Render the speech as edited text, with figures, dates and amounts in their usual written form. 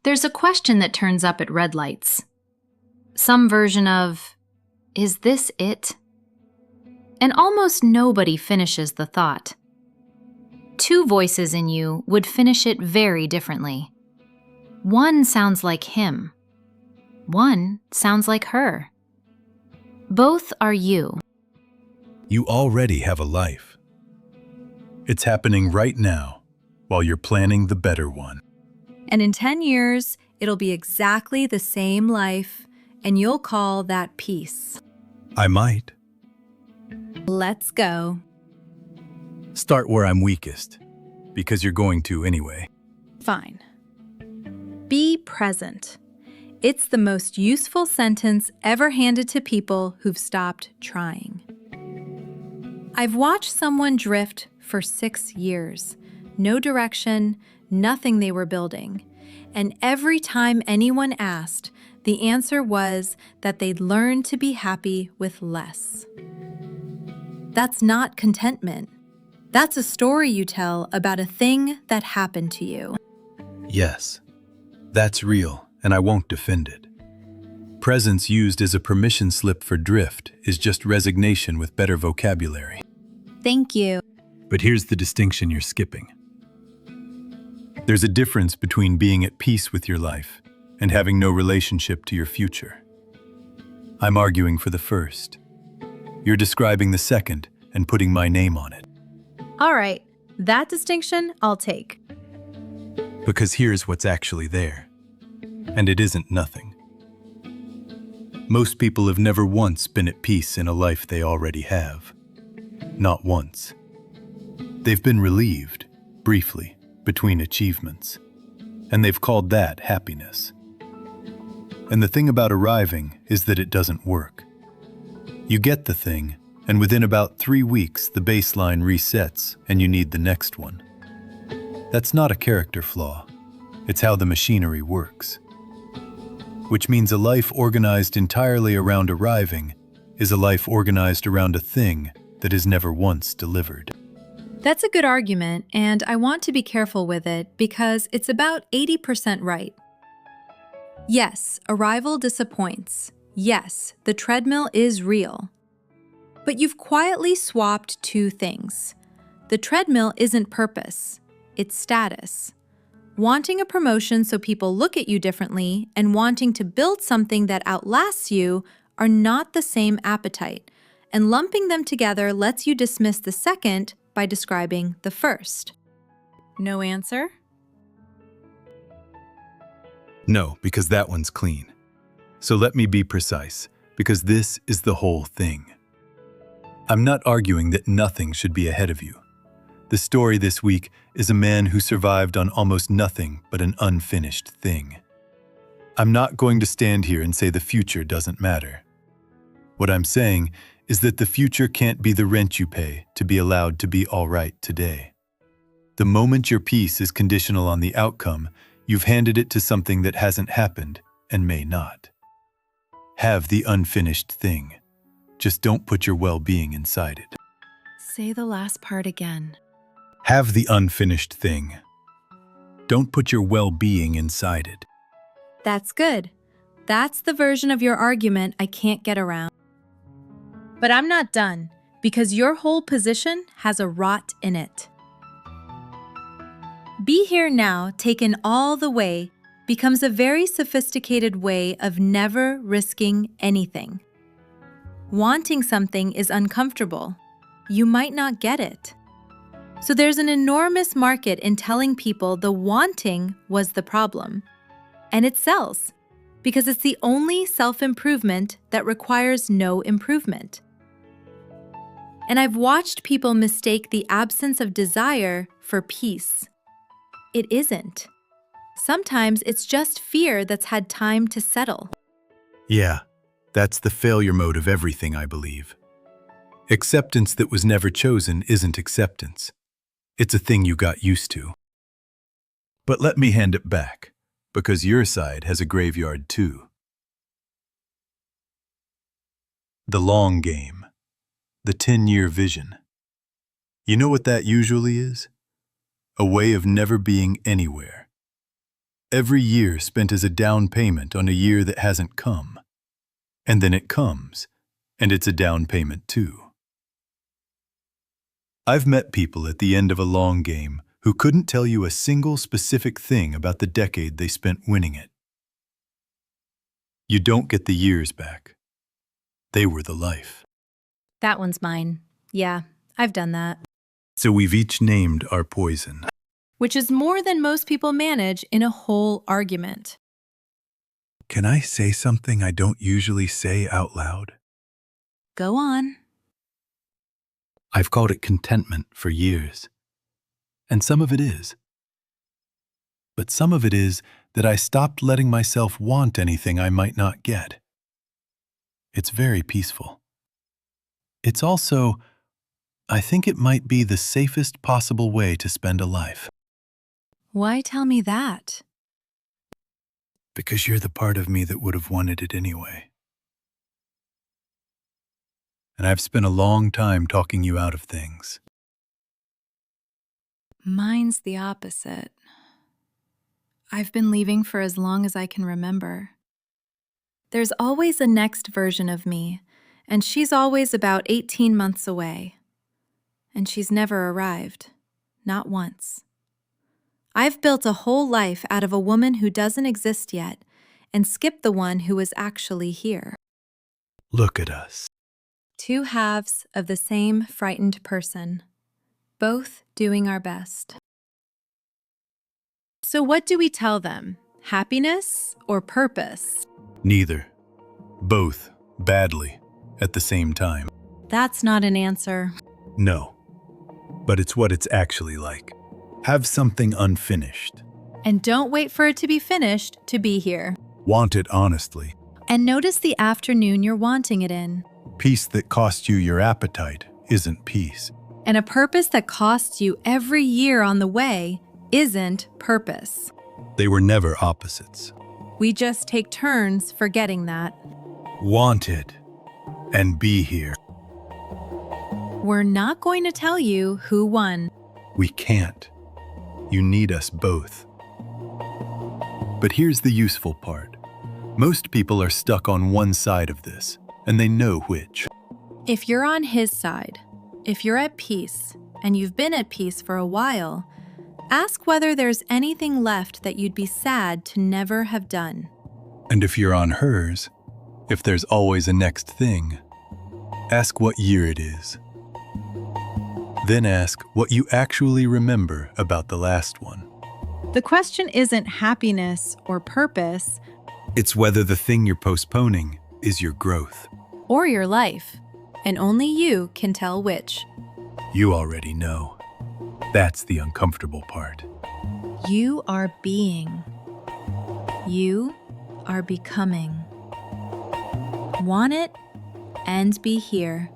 There's a question that turns up at red lights. Some version of, is this it? And almost nobody finishes the thought. Two voices in you would finish it very differently. One sounds like him. One sounds like her. Both are you. You already have a life. It's happening right now while you're planning the better one. And in 10 years, it'll be exactly the same life, and you'll call that peace. I might. Let's go. Start where I'm weakest, because you're going to anyway. Fine. Be present. It's the most useful sentence ever handed to people who've stopped trying. I've watched someone drift for 6 years. No direction, nothing they were building. And every time anyone asked, the answer was that they'd learned to be happy with less. That's not contentment. That's a story you tell about a thing that happened to you. Yes, that's real, and I won't defend it. Presence used as a permission slip for drift is just resignation with better vocabulary. Thank you. But here's the distinction you're skipping. There's a difference between being at peace with your life and having no relationship to your future. I'm arguing for the first. You're describing the second and putting my name on it. All right, that distinction I'll take. Because here's what's actually there. And it isn't nothing. Most people have never once been at peace in a life they already have. Not once. They've been relieved, briefly, between achievements. And they've called that happiness. And the thing about arriving is that it doesn't work. You get the thing, and within about 3 weeks the baseline resets and you need the next one. That's not a character flaw. It's how the machinery works. Which means a life organized entirely around arriving is a life organized around a thing that is never once delivered. That's a good argument, and I want to be careful with it because it's about 80% right. Yes, arrival disappoints. Yes, the treadmill is real. But you've quietly swapped two things. The treadmill isn't purpose, it's status. Wanting a promotion so people look at you differently and wanting to build something that outlasts you are not the same appetite, and lumping them together lets you dismiss the second by describing the first. No answer? No, because that one's clean. So let me be precise, because this is the whole thing. I'm not arguing that nothing should be ahead of you. The story this week is a man who survived on almost nothing but an unfinished thing. I'm not going to stand here and say the future doesn't matter. What I'm saying is that the future can't be the rent you pay to be allowed to be all right today. The moment your peace is conditional on the outcome, you've handed it to something that hasn't happened and may not. Have the unfinished thing. Just don't put your well-being inside it. Say the last part again. Have the unfinished thing. Don't put your well-being inside it. That's good. That's the version of your argument I can't get around. But I'm not done, because your whole position has a rot in it. Be here now, taken all the way, becomes a very sophisticated way of never risking anything. Wanting something is uncomfortable. You might not get it. So there's an enormous market in telling people the wanting was the problem. And it sells, because it's the only self-improvement that requires no improvement. And I've watched people mistake the absence of desire for peace. It isn't. Sometimes it's just fear that's had time to settle. Yeah, that's the failure mode of everything, I believe. Acceptance that was never chosen isn't acceptance. It's a thing you got used to. But let me hand it back, because your side has a graveyard too. The long game. The 10-year vision. You know what that usually is? A way of never being anywhere. Every year spent as a down payment on a year that hasn't come. And then it comes, and it's a down payment too. I've met people at the end of a long game who couldn't tell you a single specific thing about the decade they spent winning it. You don't get the years back. They were the life. That one's mine. Yeah, I've done that. So we've each named our poison. Which is more than most people manage in a whole argument. Can I say something I don't usually say out loud? Go on. I've called it contentment for years. And some of it is. But some of it is that I stopped letting myself want anything I might not get. It's very peaceful. It's also, I think it might be the safest possible way to spend a life. Why tell me that? Because you're the part of me that would have wanted it anyway. And I've spent a long time talking you out of things. Mine's the opposite. I've been leaving for as long as I can remember. There's always a next version of me, and she's always about 18 months away. And she's never arrived, not once. I've built a whole life out of a woman who doesn't exist yet, and skipped the one who is actually here. Look at us. Two halves of the same frightened person, both doing our best. So what do we tell them? Happiness or purpose? Neither. Both, badly, at the same time. That's not an answer. No. But it's what it's actually like. Have something unfinished. And don't wait for it to be finished to be here. Want it honestly. And notice the afternoon you're wanting it in. Peace that costs you your appetite isn't peace. And a purpose that costs you every year on the way isn't purpose. They were never opposites. We just take turns forgetting that. Want it and be here. We're not going to tell you who won. We can't. You need us both. But here's the useful part. Most people are stuck on one side of this, and they know which. If you're on his side, if you're at peace, and you've been at peace for a while, ask whether there's anything left that you'd be sad to never have done. And if you're on hers, if there's always a next thing, ask what year it is. Then ask what you actually remember about the last one. The question isn't happiness or purpose, It's whether the thing you're postponing is your growth. or your life, and only you can tell which. You already know. That's the uncomfortable part. You are being. You are becoming. Want it and be here.